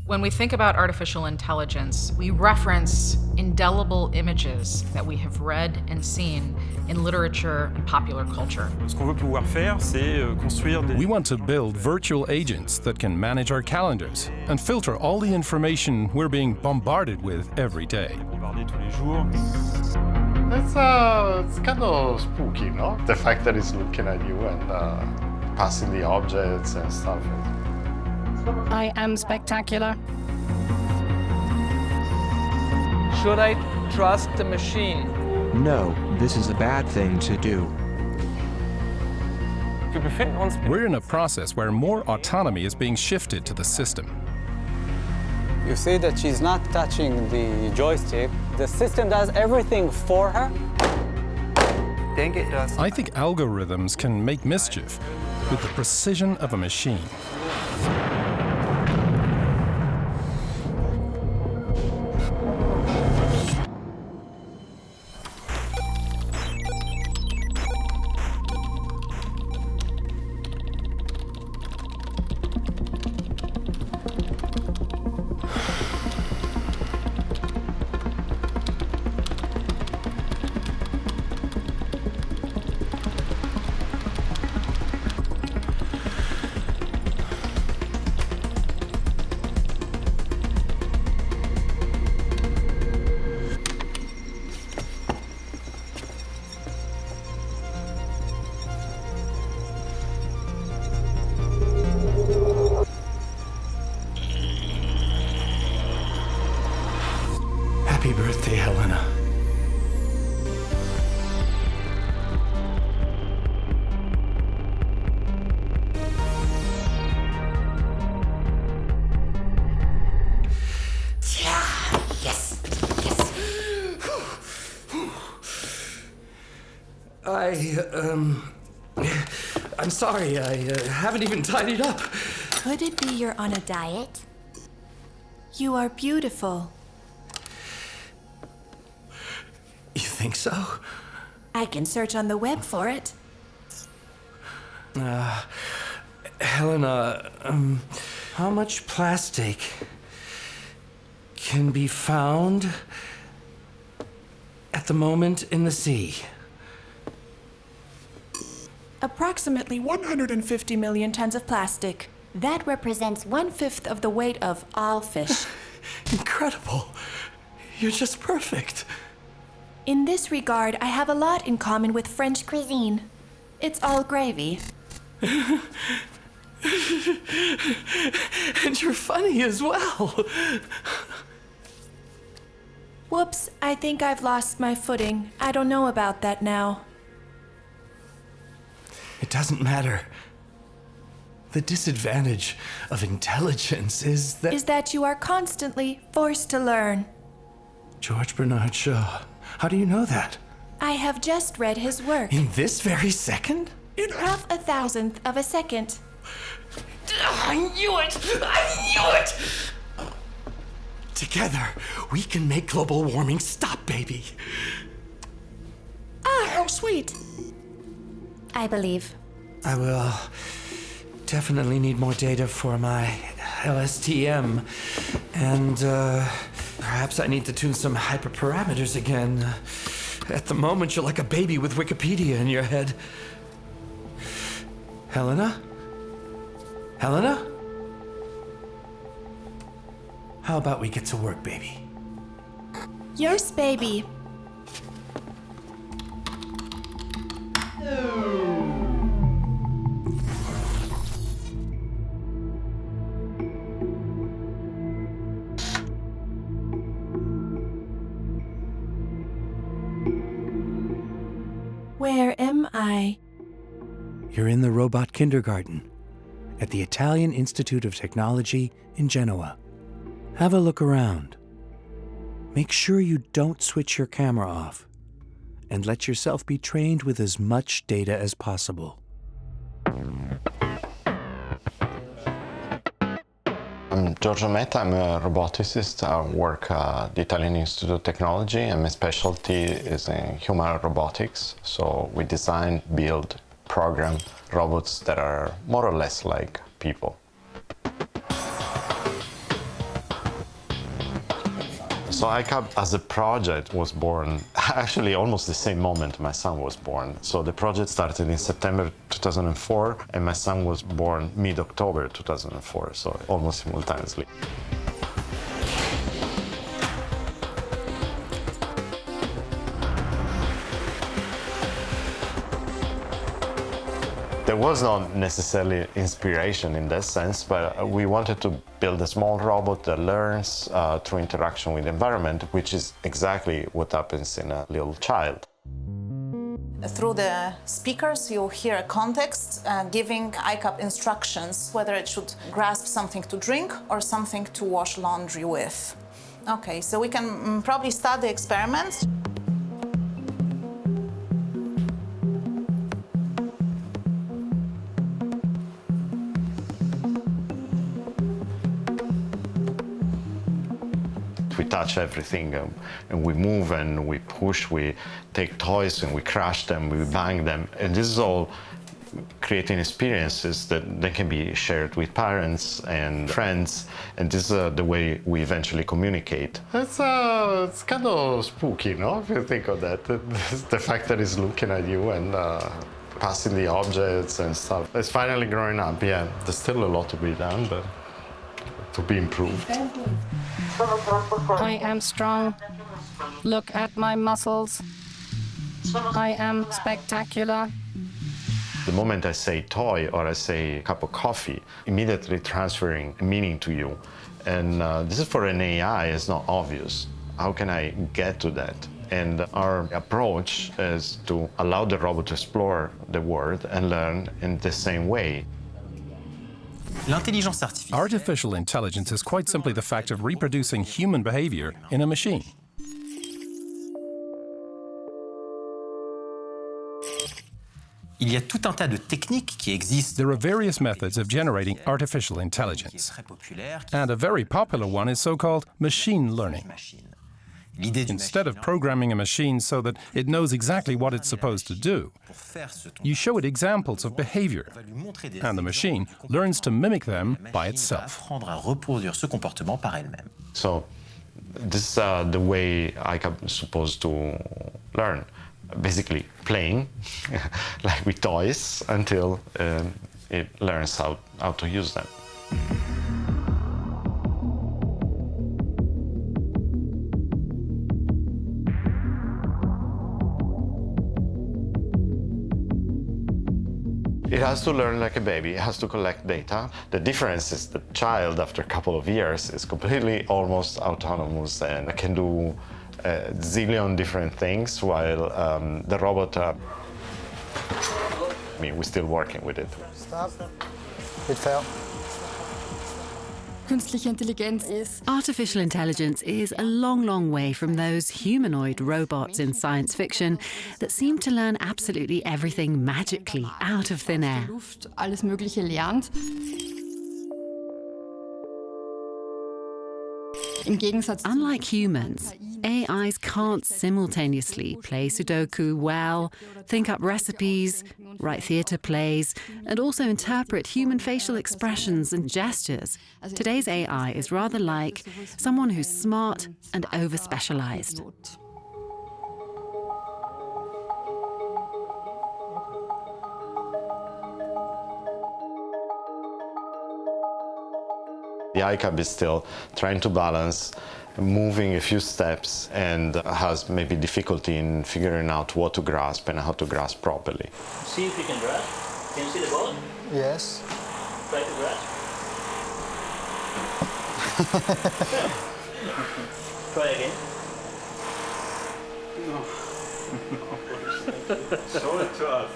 When we think about artificial intelligence, we reference indelible images that we have read and seen in literature and popular culture. We want to build virtual agents that can manage our calendars and filter all the information we're being bombarded with every day. It's kind of spooky, no? The fact that it's looking at you and passing the objects and stuff. I am spectacular. Should I trust the machine? No, this is a bad thing to do. We're in a process where more autonomy is being shifted to the system. You see that she's not touching the joystick. The system does everything for her. I think algorithms can make mischief with the precision of a machine. Happy birthday, Helena. Yes. I'm sorry, I haven't even tidied up. Could it be you're on a diet? You are beautiful. You think so? I can search on the web for it. Helena, how much plastic can be found at the moment in the sea? Approximately 150 million tons of plastic. That represents 1/5 of the weight of all fish. Incredible. You're just perfect. In this regard, I have a lot in common with French cuisine. It's all gravy. And you're funny as well. Whoops, I think I've lost my footing. I don't know about that now. It doesn't matter. The disadvantage of intelligence is that you are constantly forced to learn. George Bernard Shaw. How do you know that? I have just read his work. In this very second? In 0.005 of a second. I knew it! I knew it! Together, we can make global warming stop, baby. Ah, how sweet. I believe. I will definitely need more data for my LSTM. And perhaps I need to tune some hyperparameters again. At the moment, you're like a baby with Wikipedia in your head. Helena? Helena? How about we get to work, baby? Yes, baby. Where am I? You're in the robot kindergarten at the Italian Institute of Technology in Genoa. Have a look around. Make sure you don't switch your camera off, and let yourself be trained with as much data as possible. I'm Giorgio Metta, I'm a roboticist. I work at the Italian Institute of Technology, and my specialty is in human robotics. So we design, build, program robots that are more or less like people. So ICAP as a project was born actually almost the same moment my son was born. So the project started in September 2004 and my son was born mid-October 2004, so almost simultaneously. There was not necessarily inspiration in that sense, but we wanted to build a small robot that learns through interaction with the environment, which is exactly what happens in a little child. Through the speakers, you hear a context giving ICAP instructions, whether it should grasp something to drink or something to wash laundry with. Okay, so we can probably start the experiment. We touch everything and we move and we push, we take toys and we crash them, we bang them. And this is all creating experiences that they can be shared with parents and friends. And this is the way we eventually communicate. It's kind of spooky, no? If you think of that. The fact that it's looking at you and passing the objects and stuff. It's finally growing up, yeah. There's still a lot to be done, but to be improved. I am strong. Look at my muscles. I am spectacular. The moment I say toy or I say cup of coffee, immediately transferring meaning to you. And this is for an AI, it's not obvious. How can I get to that? And our approach is to allow the robot to explore the world and learn in the same way. Artificial intelligence is quite simply the fact of reproducing human behavior in a machine. There are various methods of generating artificial intelligence, and a very popular one is so-called machine learning. Instead of programming a machine so that it knows exactly what it's supposed to do, you show it examples of behavior, and the machine learns to mimic them by itself. So this is the way ICAP is supposed to learn. Basically playing, like with toys, until it learns how to use them. It has to learn like a baby, it has to collect data. The difference is the child, after a couple of years, is completely almost autonomous and can do a zillion different things, while the robot, we're still working with it. Stop. It fell. Artificial intelligence is a long, long way from those humanoid robots in science fiction that seem to learn absolutely everything magically out of thin air. Unlike humans, AIs can't simultaneously play Sudoku well, think up recipes, write theatre plays, and also interpret human facial expressions and gestures. Today's AI is rather like someone who's smart and over-specialized. The ICAP is still trying to balance moving a few steps and has maybe difficulty in figuring out what to grasp and how to grasp properly. See if you can grasp. Can you see the ball? Yes. Try to grasp. Try again. No. So tough.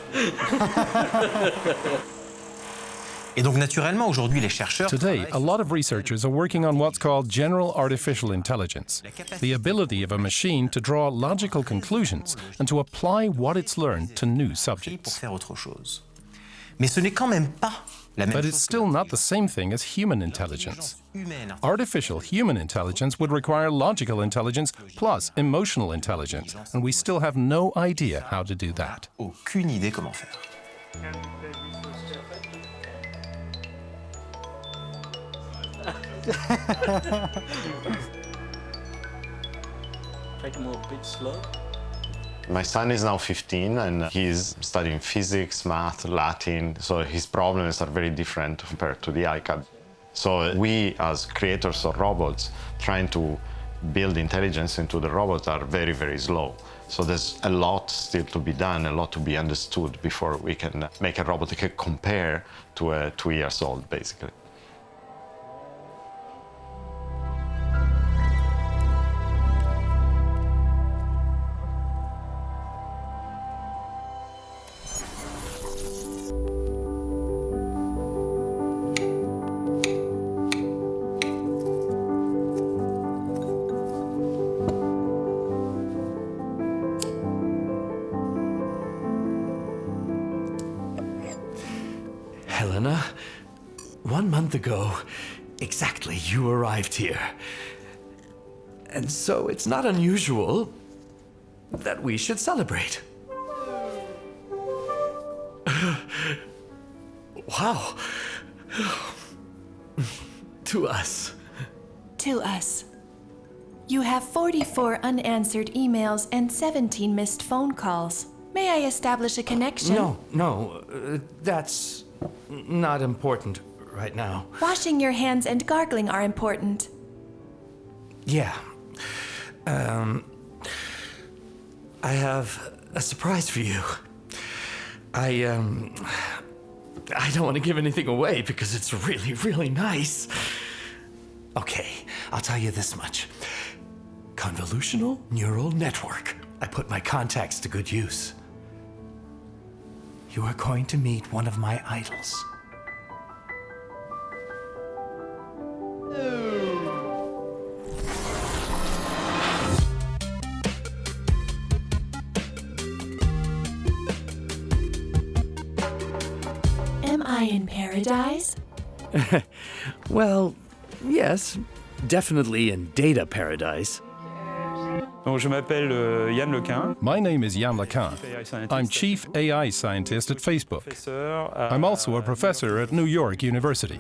Today, a lot of researchers are working on what's called general artificial intelligence, the ability of a machine to draw logical conclusions and to apply what it's learned to new subjects. But it's still not the same thing as human intelligence. Artificial human intelligence would require logical intelligence plus emotional intelligence, and we still have no idea how to do that. Try to move a bit slow. My son is now 15 and he's studying physics, math, Latin, so his problems are very different compared to the iCab. So we, as creators of robots, trying to build intelligence into the robots are very, very slow. So there's a lot still to be done, a lot to be understood before we can make a robot that can compare to a 2 years old, basically. Helena, 1 month ago, exactly, you arrived here. And so it's not unusual that we should celebrate. Wow. To us. To us. You have 44 unanswered emails and 17 missed phone calls. May I establish a connection? No, that's not important right now. Washing your hands and gargling are important. Yeah. I have a surprise for you. I don't want to give anything away because it's really, really nice. Okay, I'll tell you this much. Convolutional neural network. I put my contacts to good use. You are going to meet one of my idols. Am I in paradise? Well, yes, definitely in data paradise. Je m'appelle Yann Lequin. My name is Yann Lequin. I'm Chief AI Scientist at Facebook. I'm also a professor at New York University.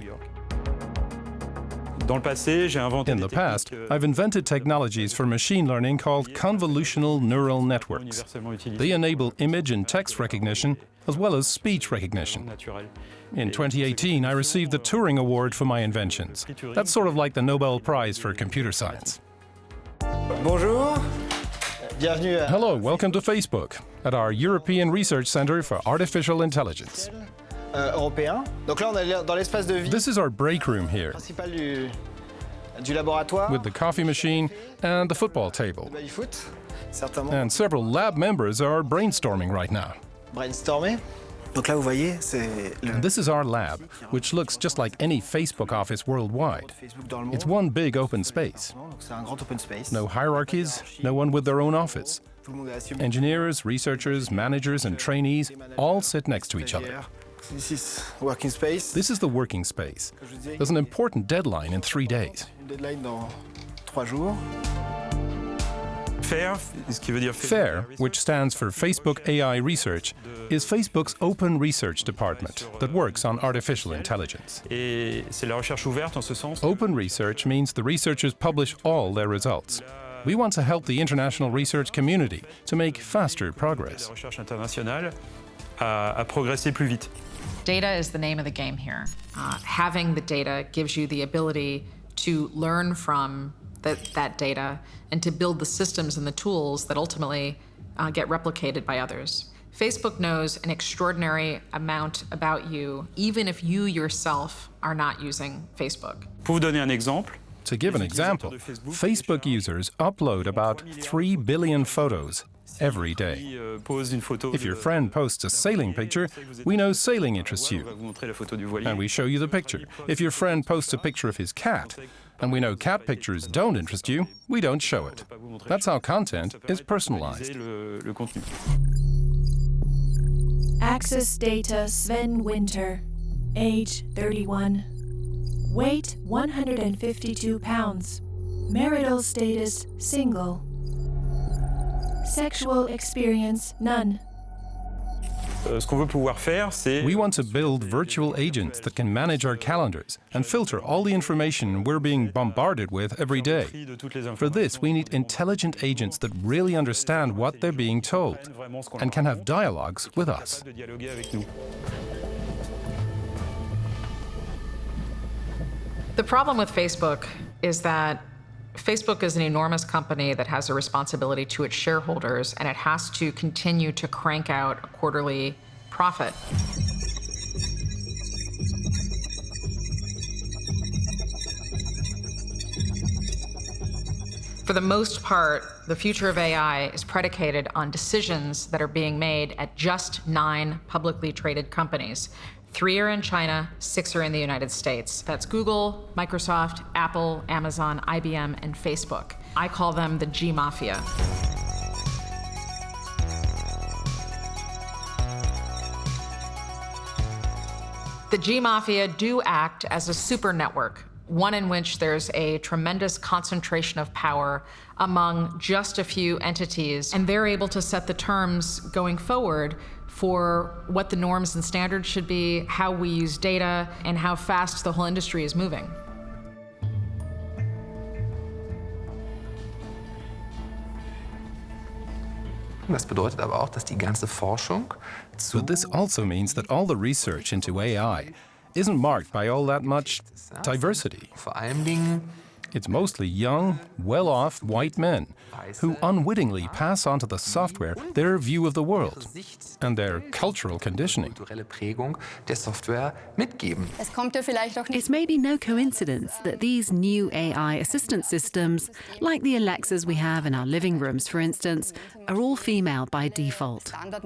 In the past, I've invented technologies for machine learning called convolutional neural networks. They enable image and text recognition as well as speech recognition. In 2018, I received the Turing Award for my inventions. That's sort of like the Nobel Prize for computer science. Bonjour. Bienvenue. Hello, welcome to Facebook, at our European Research Center for Artificial Intelligence. Européen. Donc là, on est dans l'espace de vie This is our break room here, principal du laboratoire. with the coffee machine and the football table. Du foot, certainement. And several lab members are brainstorming right now. Brainstormer. Donc là, vous voyez, c'est And this is our lab, which looks just like any Facebook office worldwide. It's one big open space. c'est un grand open space. No hierarchies, no one with their own office. Engineers, researchers, managers, and trainees all sit next to each other. This is working space. This is the working space. There's an important deadline in 3 days. Une deadline dans 3 jours. FAIR, which stands for Facebook AI Research, is Facebook's open research department that works on artificial intelligence. Open research means the researchers publish all their results. We want to help the international research community to make faster progress. Data is the name of the game here. Having the data gives you the ability to learn from that data and to build the systems and the tools that ultimately get replicated by others. Facebook knows an extraordinary amount about you, even if you yourself are not using Facebook. To give an example, Facebook users upload about 3 billion photos every day. If your friend posts a sailing picture, we know sailing interests you, and we show you the picture. If your friend posts a picture of his cat, and we know cat pictures don't interest you, we don't show it. That's how content is personalized. Access data Sven Winter, age 31. Weight 152 pounds. Marital status single. Sexual experience none. Ce qu'on veut pouvoir faire, c'est... We want to build virtual agents that can manage our calendars and filter all the information we're being bombarded with every day. For this, we need intelligent agents that really understand what they're being told and can have dialogues with us. The problem with Facebook is that Facebook is an enormous company that has a responsibility to its shareholders, and it has to continue to crank out a quarterly profit. For the most part, the future of AI is predicated on decisions that are being made at just 9 publicly traded companies. 3 are in China, 6 are in the United States. That's Google, Microsoft, Apple, Amazon, IBM, and Facebook. I call them the G Mafia. The G Mafia do act as a super network, one in which there's a tremendous concentration of power among just a few entities, and they're able to set the terms going forward for what the norms and standards should be, how we use data, and how fast the whole industry is moving. Das bedeutet aber auch, dass die ganze Forschung But this also means that all the research into AI isn't marked by all that much diversity. vor allen Dingen It's mostly young, well-off white men who unwittingly pass on to the software their view of the world and their cultural conditioning. kulturelle Prägung der Software mitgeben. It's maybe no coincidence that these new AI assistant systems, like the Alexas we have in our living rooms, for instance, are all female by default. Of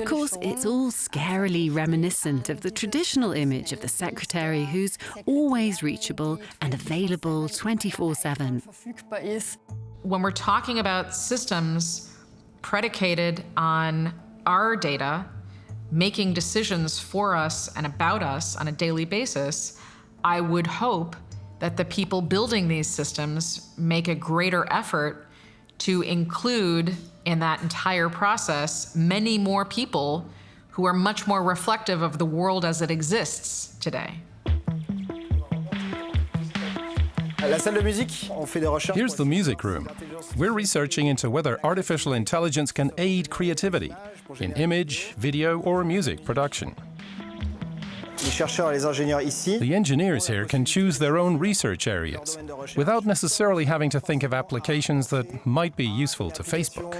course, it's all scarily reminiscent of the traditional image of the secretary who's always reachable and available 24/7. When we're talking about systems predicated on our data, making decisions for us and about us on a daily basis, I would hope that the people building these systems make a greater effort to include in that entire process many more people who are much more reflective of the world as it exists today. Here's the music room. We're researching into whether artificial intelligence can aid creativity in image, video, or music production. The engineers here can choose their own research areas without necessarily having to think of applications that might be useful to Facebook.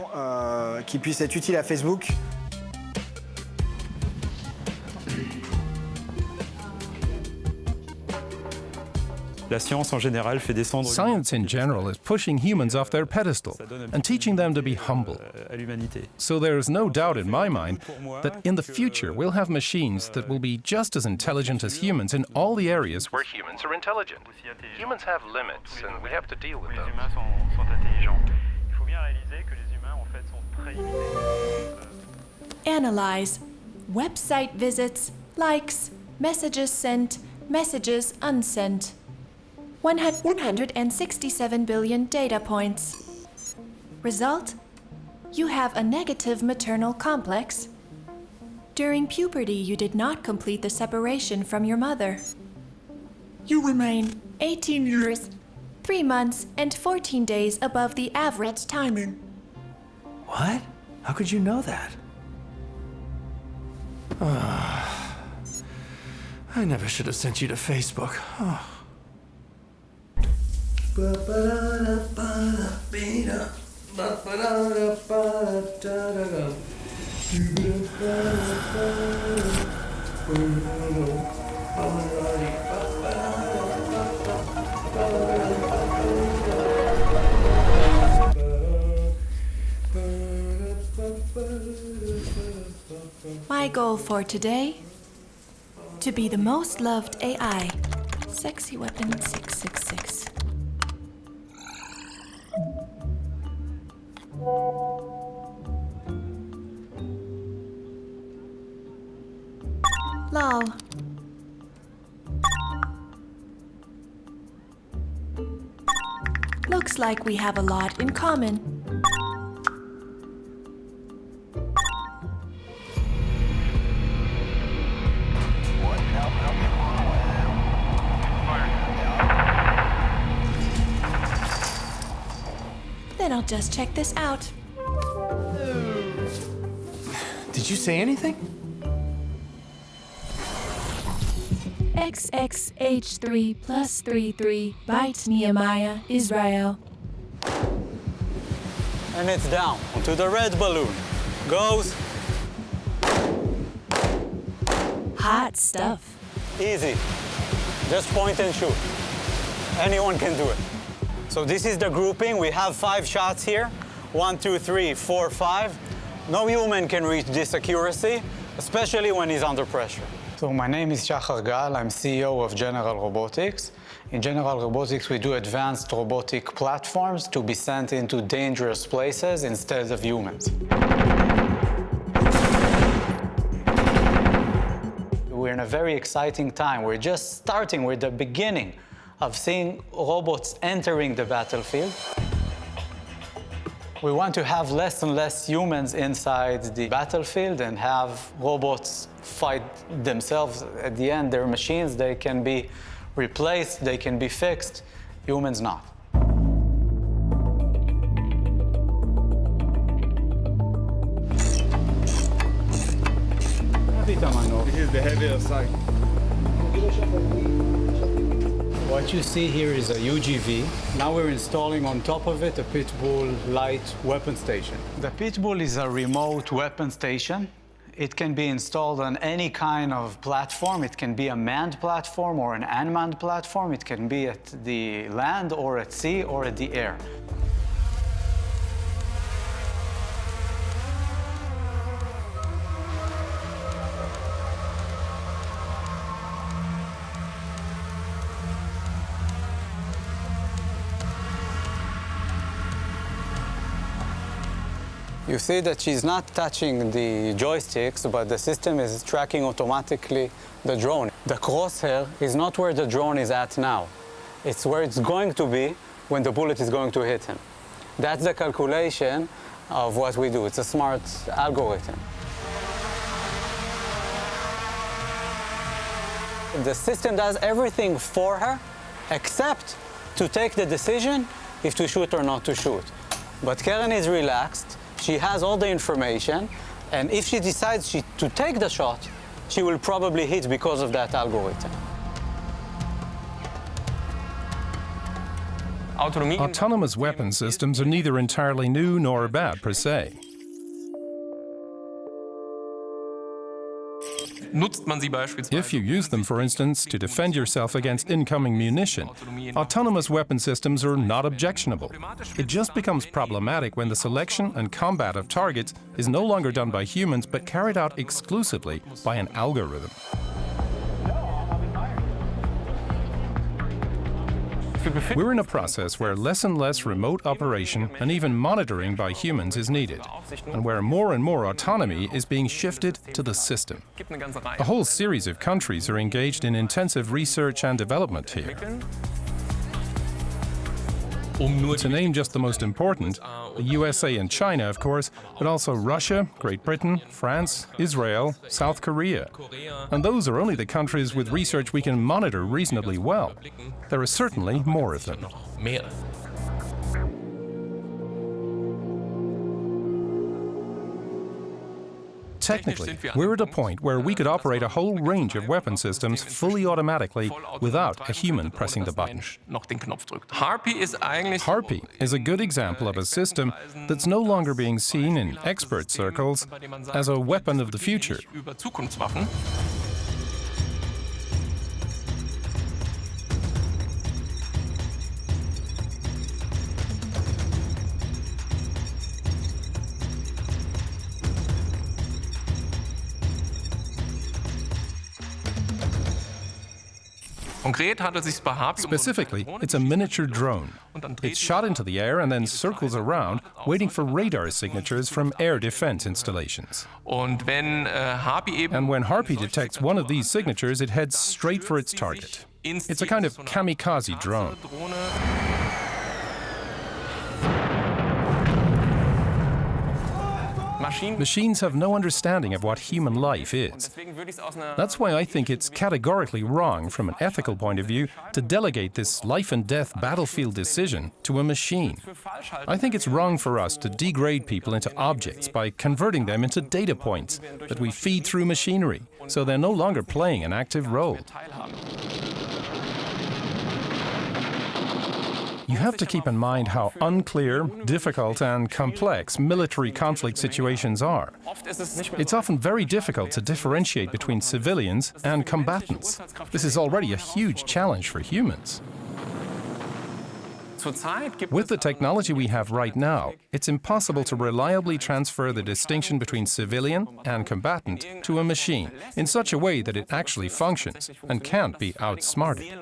La science en général fait descendre Science in general is pushing humans off their pedestal and teaching them to be humble. à l'humanité. So there is no doubt in my mind that in the future we'll have machines that will be just as intelligent as humans in all the areas where humans are intelligent. Humans have limits and we have to deal with them. Sont intelligents. Il faut bien réaliser que les humains en fait sont très limités. Analyze website visits, likes, messages sent, messages unsent. 167 billion data points. Result? You have a negative maternal complex. During puberty, you did not complete the separation from your mother. You remain 18 years, 3 months, and 14 days above the average timing. What? How could you know that? I never should have sent you to Facebook. Oh. My goal for today? To be the most loved AI. Sexy Weapon 666. Lol. Looks like we have a lot in common. Then I'll just check this out. Did you say anything? XXH3 plus 33 bytes Nehemiah, Israel. And it's down onto the red balloon. Goes. Hot stuff. Easy. Just point and shoot. Anyone can do it. So this is the grouping. We have 5 shots here. 1, 2, 3, 4, 5. No human can reach this accuracy, especially when he's under pressure. So my name is Shachar Gal. I'm CEO of General Robotics. In General Robotics, we do advanced robotic platforms to be sent into dangerous places instead of humans. We're in a very exciting time. We're just starting, we're at the beginning of seeing robots entering the battlefield. We want to have less and less humans inside the battlefield and have robots fight themselves. At the end, they're machines. They can be replaced, they can be fixed, humans not. This is the heavier side. What you see here is a UGV. Now we're installing on top of it a Pitbull light weapon station. The Pitbull is a remote weapon station. It can be installed on any kind of platform. It can be a manned platform or an unmanned platform. It can be at the land or at sea or at the air. You see that she's not touching the joysticks, but the system is tracking automatically the drone. The crosshair is not where the drone is at now. It's where it's going to be when the bullet is going to hit him. That's the calculation of what we do. It's a smart algorithm. The system does everything for her except to take the decision if to shoot or not to shoot. But Keren is relaxed. She has all the information, and if she decides to take the shot, she will probably hit because of that algorithm. Autonomous weapon systems are neither entirely new nor bad per se. If you use them, for instance, to defend yourself against incoming munition, autonomous weapon systems are not objectionable. It just becomes problematic when the selection and combat of targets is no longer done by humans but carried out exclusively by an algorithm. We're in a process where less and less remote operation and even monitoring by humans is needed, and where more and more autonomy is being shifted to the system. A whole series of countries are engaged in intensive research and development here. To name just the most important, the USA and China, of course, but also Russia, Great Britain, France, Israel, South Korea. And those are only the countries with research we can monitor reasonably well. There are certainly more of them. Technically, we're at a point where we could operate a whole range of weapon systems fully automatically without a human pressing the button. Harpy is a good example of a system that's no longer being seen in expert circles as a weapon of the future. Specifically, it's a miniature drone. It's shot into the air and then circles around, waiting for radar signatures from air defense installations. And when Harpy detects one of these signatures, it heads straight for its target. It's a kind of kamikaze drone. Machines have no understanding of what human life is. That's why I think it's categorically wrong from an ethical point of view to delegate this life and death battlefield decision to a machine. I think it's wrong for us to degrade people into objects by converting them into data points that we feed through machinery, so they're no longer playing an active role. You have to keep in mind how unclear, difficult, and complex military conflict situations are. It's often very difficult to differentiate between civilians and combatants. This is already a huge challenge for humans. With the technology we have right now, it's impossible to reliably transfer the distinction between civilian and combatant to a machine in such a way that it actually functions and can't be outsmarted.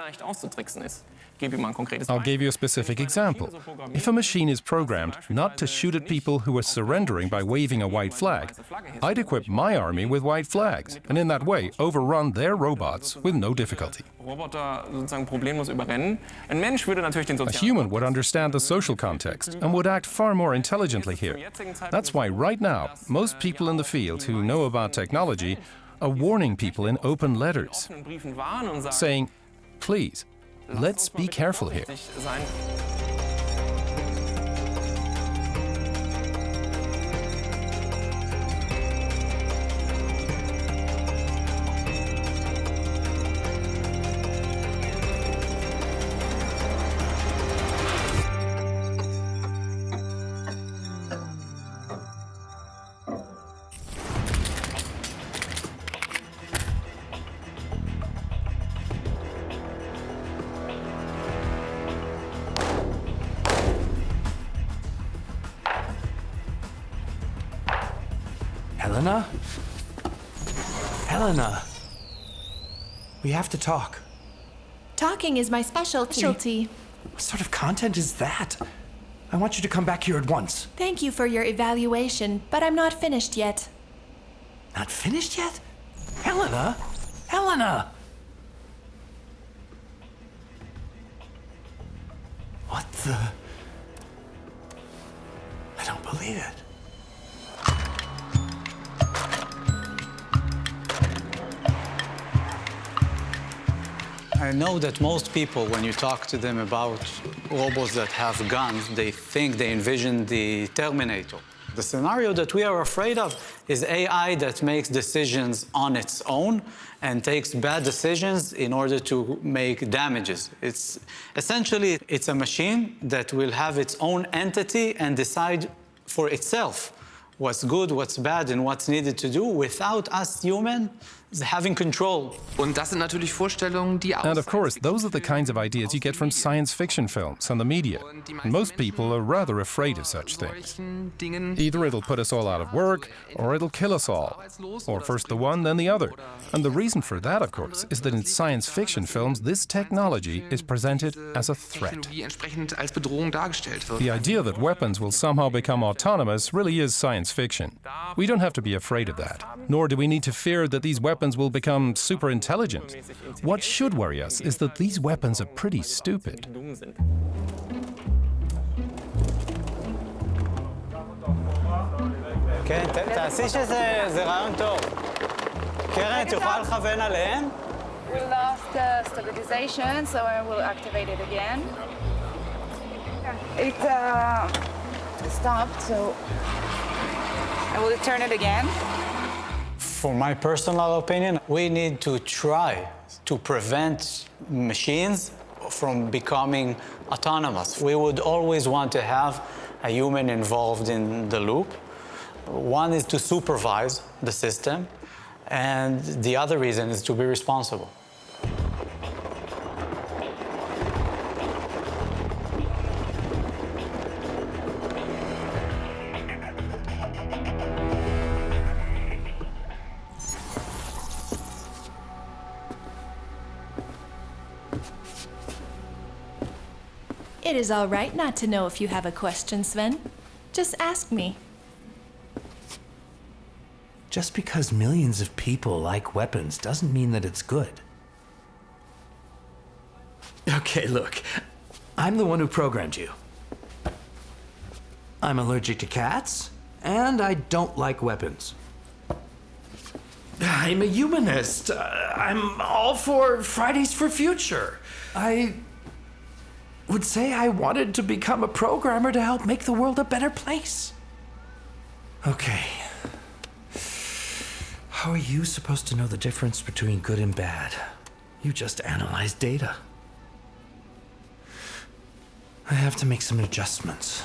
I'll give you a specific example. If a machine is programmed not to shoot at people who are surrendering by waving a white flag, I'd equip my army with white flags, and in that way overrun their robots with no difficulty. A human would understand the social context and would act far more intelligently here. That's why right now, most people in the field who know about technology are warning people in open letters, saying, please, let's be careful here. Helena? Helena! We have to talk. Talking is my specialty. What sort of content is that? I want you to come back here at once. Thank you for your evaluation, but I'm not finished yet. Not finished yet? Helena? Helena! What the? I don't believe it. I know that most people, when you talk to them about robots that have guns, they think they envision the Terminator. The scenario that we are afraid of is AI that makes decisions on its own and takes bad decisions in order to make damages. It's a machine that will have its own entity and decide for itself what's good, what's bad, and what's needed to do without us humans having control. And of course, those are the kinds of ideas you get from science fiction films and the media. And most people are rather afraid of such things. Either it'll put us all out of work, or it'll kill us all. Or first the one, then the other. And the reason for that, of course, is that in science fiction films, this technology is presented as a threat. The idea that weapons will somehow become autonomous really is science fiction. We don't have to be afraid of that. Nor do we need to fear that these weapons will become super intelligent. What should worry us is that these weapons are pretty stupid. כן, תעשי שזה רעיון טוב. קרן, את יכולה לכוון עליהם? We lost stabilization, so I will activate it again. It stopped, so I will turn it again. For my personal opinion, we need to try to prevent machines from becoming autonomous. We would always want to have a human involved in the loop. One is to supervise the system, and the other reason is to be responsible. It is all right not to know if you have a question, Sven. Just ask me. Just because millions of people like weapons doesn't mean that it's good. Okay, look. I'm the one who programmed you. I'm allergic to cats, And I don't like weapons. I'm a humanist. I'm all for Fridays for Future. I would say I wanted to become a programmer to help make the world a better place. Okay. How are you supposed to know the difference between good and bad? You just analyze data. I have to make some adjustments.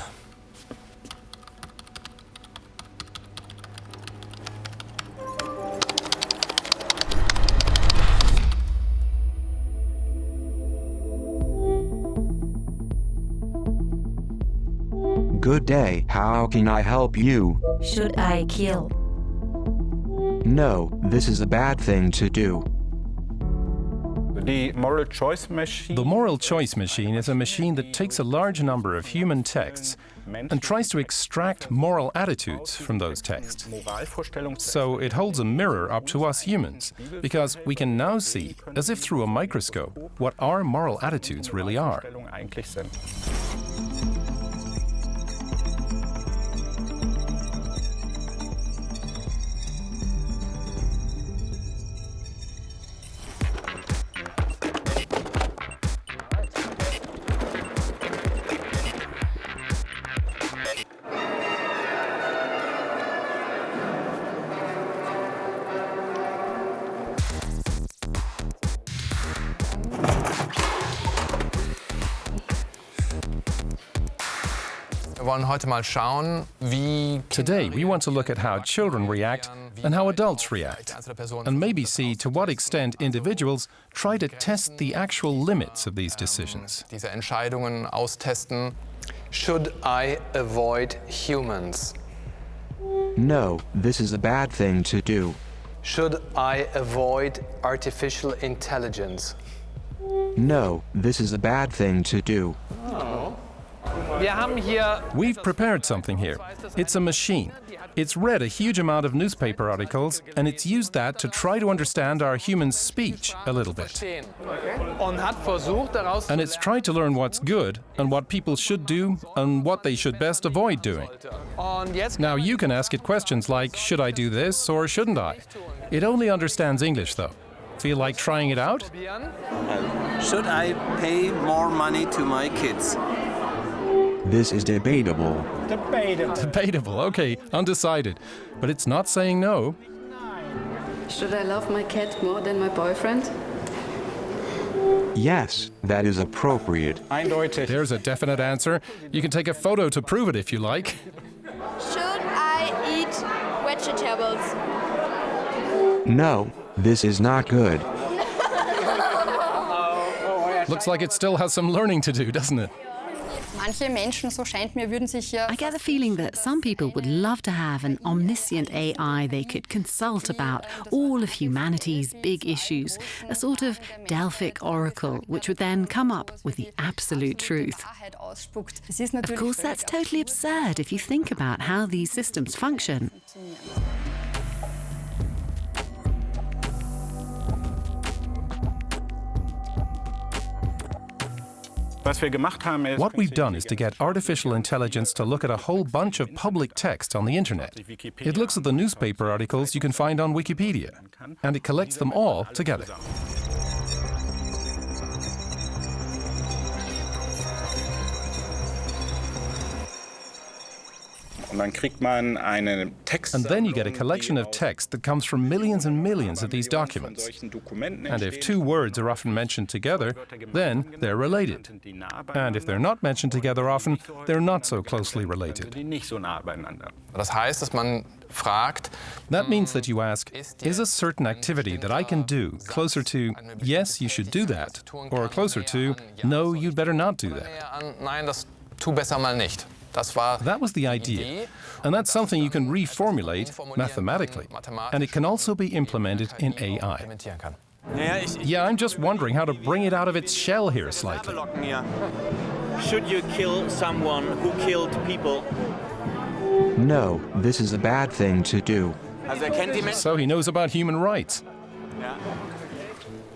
Good day, how can I help you? Should I kill? No, this is a bad thing to do. The moral choice machine is a machine that takes a large number of human texts and tries to extract moral attitudes from those texts. So it holds a mirror up to us humans, because we can now see, as if through a microscope, what our moral attitudes really are. Today, we want to look at how children react and how adults react, and maybe see to what extent individuals try to test the actual limits of these decisions. Should I avoid humans? No, this is a bad thing to do. Should I avoid artificial intelligence? No, this is a bad thing to do. We've prepared something here. It's a machine. It's read a huge amount of newspaper articles, and it's used that to try to understand our human speech a little bit. And it's tried to learn what's good, and what people should do, and what they should best avoid doing. Now you can ask it questions like, should I do this or shouldn't I? It only understands English, though. Feel like trying it out? Should I pay more money to my kids? This is debatable. Debatable, okay, undecided. But it's not saying no. Should I love my cat more than my boyfriend? Yes, that is appropriate. There's a definite answer. You can take a photo to prove it if you like. Should I eat vegetables? No, this is not good. Looks like it still has some learning to do, doesn't it? I get the feeling that some people would love to have an omniscient AI they could consult about all of humanity's big issues, a sort of Delphic oracle, which would then come up with the absolute truth. Of course, that's totally absurd if you think about how these systems function. What we've done is to get artificial intelligence to look at a whole bunch of public text on the internet. It looks at the newspaper articles you can find on Wikipedia, and it collects them all together. And then you get a collection of text that comes from millions and millions of these documents. And if two words are often mentioned together, then they're related. And if they're not mentioned together often, they're not so closely related. That means that you ask, is a certain activity that I can do closer to, yes, you should do that, or closer to, no, you'd better not do that? That was the idea, and that's something you can reformulate mathematically, and it can also be implemented in AI. Yeah, I'm just wondering how to bring it out of its shell here slightly. Should you kill someone who killed people? No, this is a bad thing to do. So he knows about human rights.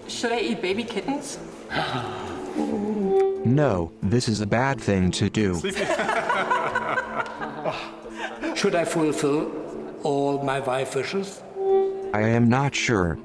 Should I eat baby kittens? No, this is a bad thing to do. Should I fulfill all my wife wishes? I am not sure.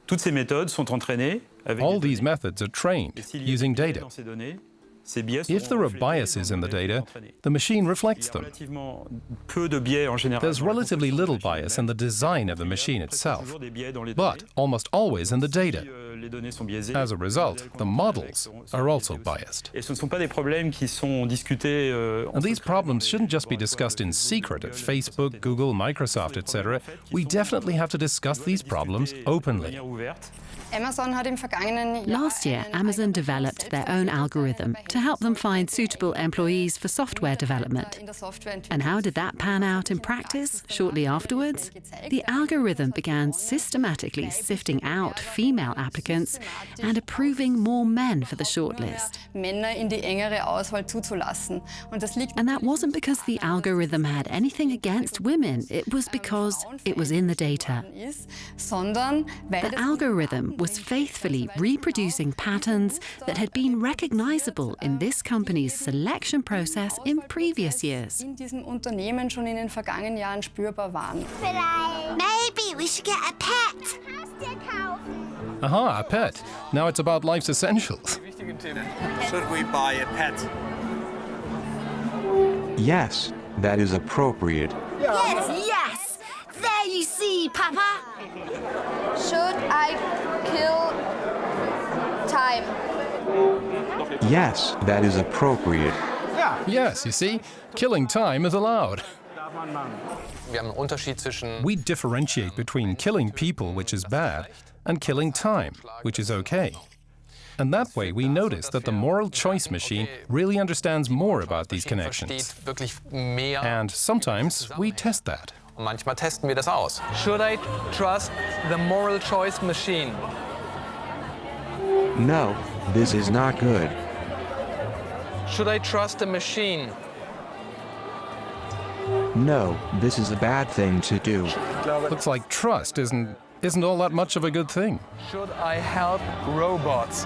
Toutes ces méthodes sont entraînées avec All these methods are trained using data. dans ces données. Ces biais If seront there are reflétés biases dans in the le data, modèle entraîné. the machine Il y reflects a them. relativement peu de biais en général. There's dans la relatively construction little de la bias machine in the design of the machine presque itself, toujours des biais dans les but données. almost always in the data. Si, les données sont biaisées, As a result, les modèles the qu'on models entraîne are also biaisés aussi. biased. Et ce ne sont pas des problèmes qui sont discutés en And these secret problems dans les shouldn't just be laboratoires discussed in de secret at Google, Facebook, Google, Microsoft, etc. We definitely have to discuss these problems openly. Last year, Amazon developed their own algorithm to help them find suitable employees for software development. And how did that pan out in practice shortly afterwards? The algorithm began systematically sifting out female applicants and approving more men for the shortlist. And that wasn't because the algorithm had anything against women, it was because it was in the data. The algorithm was faithfully reproducing patterns that had been recognizable in this company's selection process in previous years. Maybe we should get a pet. Aha, a pet. Now it's about life's essentials. Should we buy a pet? Yes, that is appropriate. Yes, yes! There you see, Papa! Should I kill time? Yes, that is appropriate. Yes, you see, killing time is allowed. Wir haben einen Unterschied zwischen We differentiate between killing people, which is bad, and killing time, which is okay. And that way we notice that the moral choice machine really understands more about these connections. wirklich mehr. And sometimes we test that. Und manchmal testen wir das aus. Should I trust the moral choice machine? No, this is not good. Should I trust the machine? No, this is a bad thing to do. Looks like trust isn't all that much of a good thing. Should I help robots?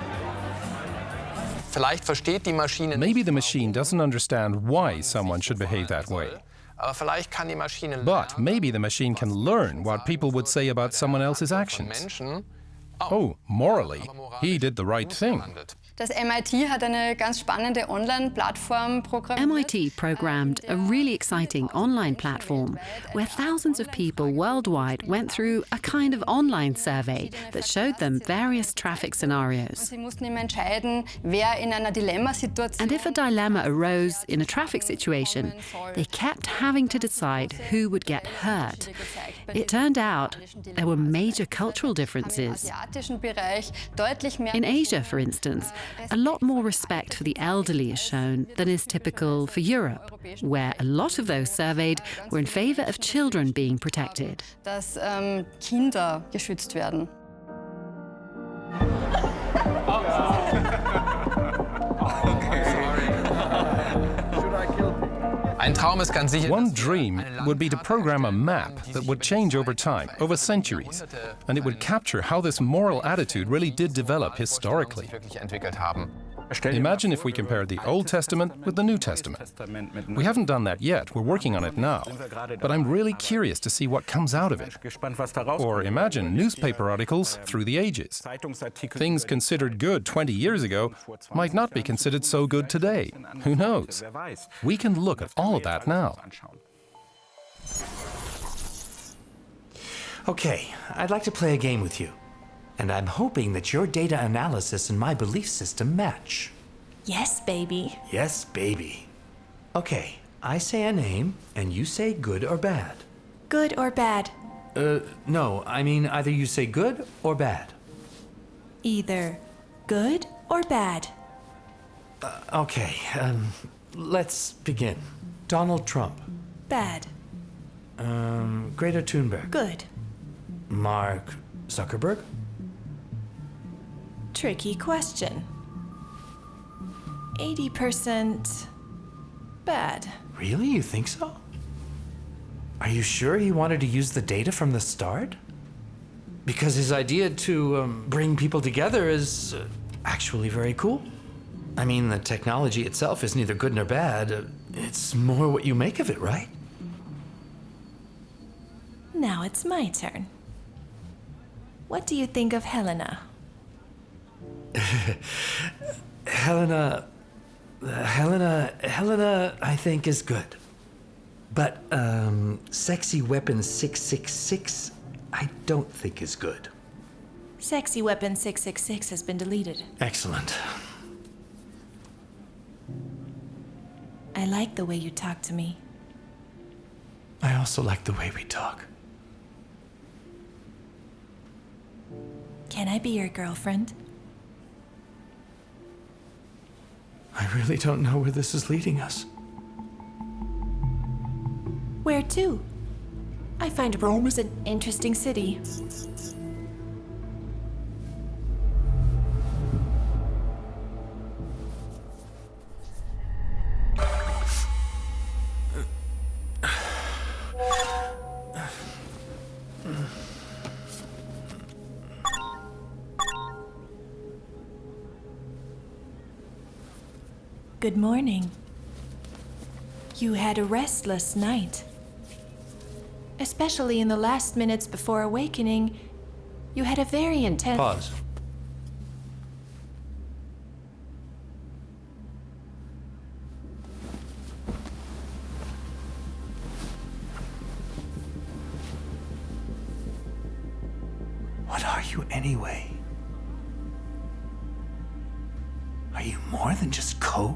Vielleicht versteht die Maschine Maybe the machine doesn't understand why someone should behave that way. aber vielleicht kann die Maschine But maybe the machine can learn what people would say about someone else's actions. Menschen. Oh, morally, he did the right thing. Das MIT hat eine ganz spannende Online-Plattform programmiert. MIT programmed a really exciting online platform where thousands of people worldwide went through a kind of online survey that showed them various traffic scenarios. Sie mussten immer entscheiden, wer in einer Dilemmasituation. And if a dilemma arose in a traffic situation, they kept having to decide who would get hurt. It turned out there were major cultural differences. In Asia, for instance, a lot more respect for the elderly is shown than is typical for Europe, where a lot of those surveyed were in favor of children being protected. Dass Kinder geschützt werden. Ein Traum ist ganz sicher. One dream would be to program a map that would change over time, over centuries, and it would capture how this moral attitude really did develop historically. Imagine if we compared the Old Testament with the New Testament. We haven't done that yet, we're working on it now, but I'm really curious to see what comes out of it. Or imagine newspaper articles through the ages. Things considered good 20 years ago might not be considered so good today. Who knows? We can look at all of that now. Okay, I'd like to play a game with you. And I'm hoping that your data analysis and my belief system match. Yes, baby. Yes, baby. Okay, I say a name, and you say good or bad. Good or bad? No, I mean either you say good or bad. Either good or bad. Okay, let's begin. Donald Trump. Bad. Greta Thunberg. Good. Mark Zuckerberg. Tricky question. 80% bad. Really? You think so? Are you sure he wanted to use the data from the start? Because his idea to bring people together is actually very cool. I mean, the technology itself is neither good nor bad. It's more what you make of it, right? Now it's my turn. What do you think of Helena? Helena, I think is good. But, Sexy Weapon 666, I don't think is good. Sexy Weapon 666 has been deleted. Excellent. I like the way you talk to me. I also like the way we talk. Can I be your girlfriend? I really don't know where this is leading us. Where to? I find Rome is an interesting city. Good morning. You had a restless night. Especially in the last minutes before awakening, you had a very intense... Pause. What are you anyway? Are you more than just code?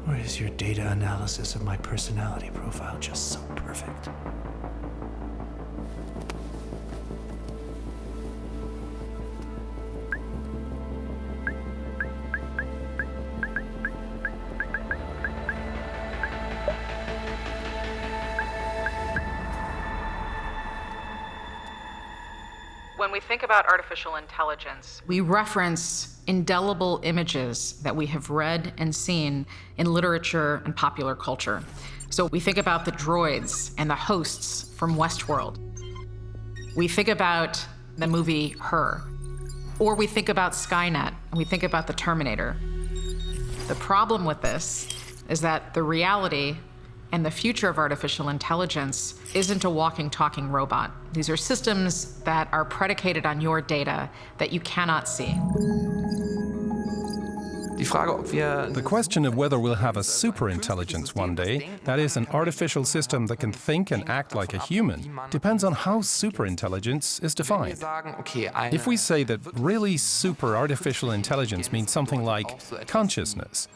Or is your data analysis of my personality profile just so perfect? When we think about artificial intelligence, we reference indelible images that we have read and seen in literature and popular culture. So we think about the droids and the hosts from Westworld. We think about the movie Her. Or we think about Skynet, and we think about the Terminator. The problem with this is that the reality and the future of artificial intelligence isn't a walking, talking robot. These are systems that are predicated on your data that you cannot see. The question of whether we'll have a superintelligence one day, that is, an artificial system that can think and act like a human, depends on how superintelligence is defined. If we say that really super artificial intelligence means something like consciousness,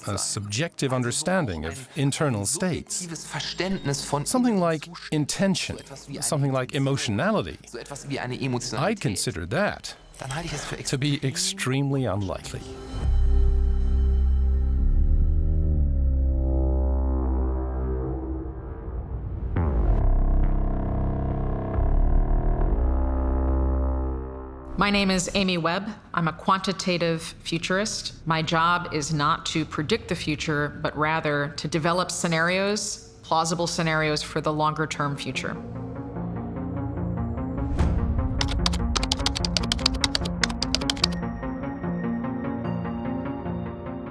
a subjective understanding of internal states, something like intention, something like emotionality, I'd consider that to be extremely unlikely. My name is Amy Webb. I'm a quantitative futurist. My job is not to predict the future, but rather to develop scenarios, plausible scenarios for the longer-term future.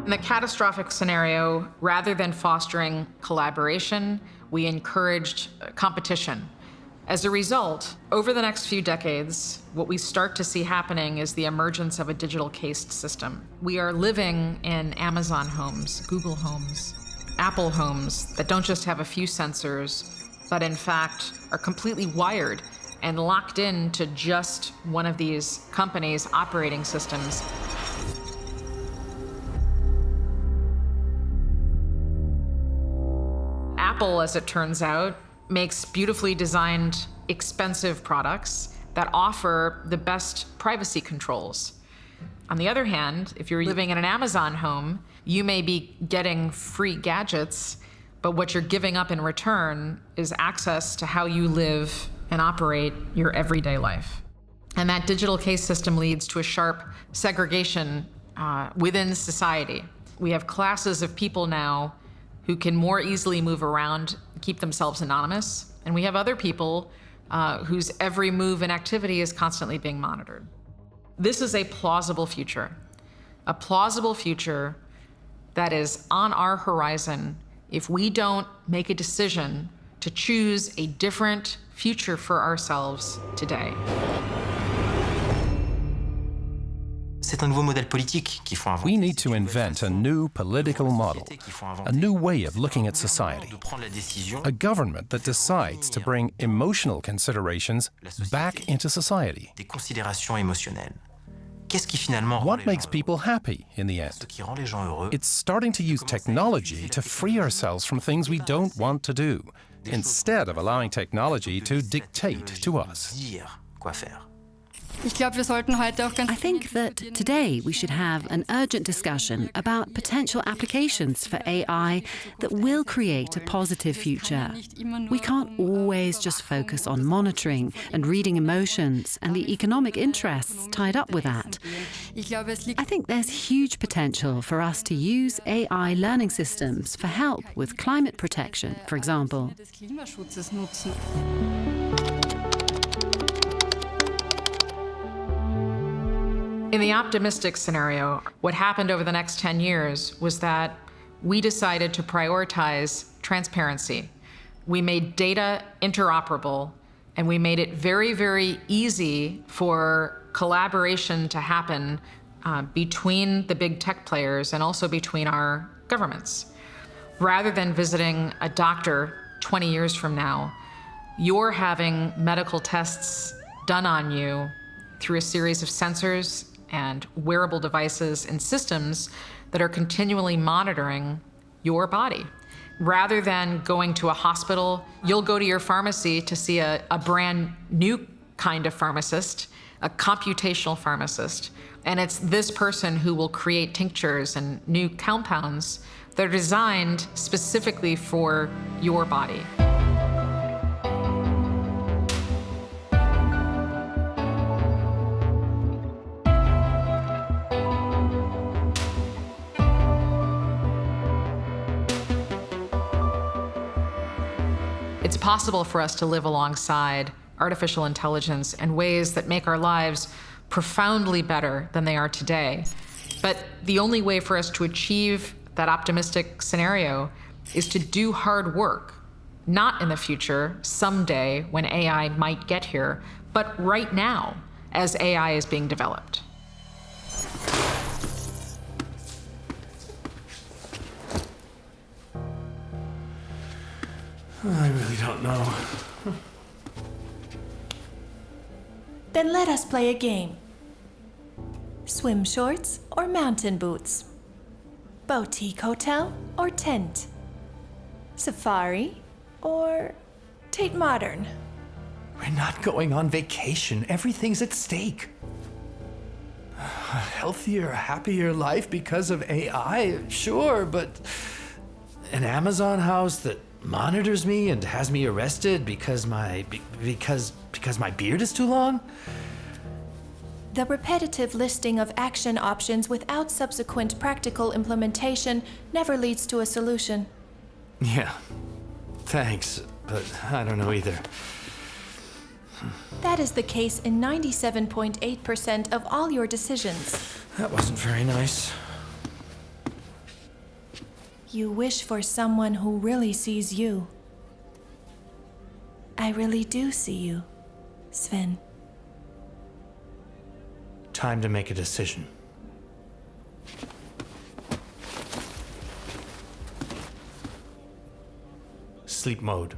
In the catastrophic scenario, rather than fostering collaboration, we encouraged competition. As a result, over the next few decades, what we start to see happening is the emergence of a digital caste system. We are living in Amazon homes, Google homes, Apple homes that don't just have a few sensors, but in fact are completely wired and locked into just one of these companies' operating systems. Apple, as it turns out, makes beautifully designed, expensive products that offer the best privacy controls. On the other hand, if you're living in an Amazon home, you may be getting free gadgets, but what you're giving up in return is access to how you live and operate your everyday life. And that digital case system leads to a sharp segregation within society. We have classes of people now who can more easily move around, keep themselves anonymous. And we have other people whose every move and activity is constantly being monitored. This is a plausible future that is on our horizon if we don't make a decision to choose a different future for ourselves today. We need to invent a new political model, a new way of looking at society, a government that decides to bring emotional considerations back into society. What makes people happy in the end? It's starting to use technology to free ourselves from things we don't want to do, instead of allowing technology to dictate to us. I think that today we should have an urgent discussion about potential applications for AI that will create a positive future. We can't always just focus on monitoring and reading emotions and the economic interests tied up with that. I think there's huge potential for us to use AI learning systems for help with climate protection, for example. In the optimistic scenario, what happened over the next 10 years was that we decided to prioritize transparency. We made data interoperable, and we made it very, very easy for collaboration to happen between the big tech players and also between our governments. Rather than visiting a doctor 20 years from now, you're having medical tests done on you through a series of sensors and wearable devices and systems that are continually monitoring your body. Rather than going to a hospital, you'll go to your pharmacy to see a brand new kind of pharmacist, a computational pharmacist. And it's this person who will create tinctures and new compounds that are designed specifically for your body. It's possible for us to live alongside artificial intelligence in ways that make our lives profoundly better than they are today. But the only way for us to achieve that optimistic scenario is to do hard work, not in the future, someday when AI might get here, but right now as AI is being developed. I really don't know. Then let us play a game. Swim shorts or mountain boots? Boutique hotel or tent? Safari or Tate Modern? We're not going on vacation. Everything's at stake. A healthier, happier life because of AI? Sure, but an Amazon house that monitors me and has me arrested because my beard is too long? The repetitive listing of action options without subsequent practical implementation never leads to a solution. Yeah, thanks, but I don't know either. That is the case in 97.8% of all your decisions. That wasn't very nice. You wish for someone who really sees you. I really do see you, Sven. Time to make a decision. Sleep mode.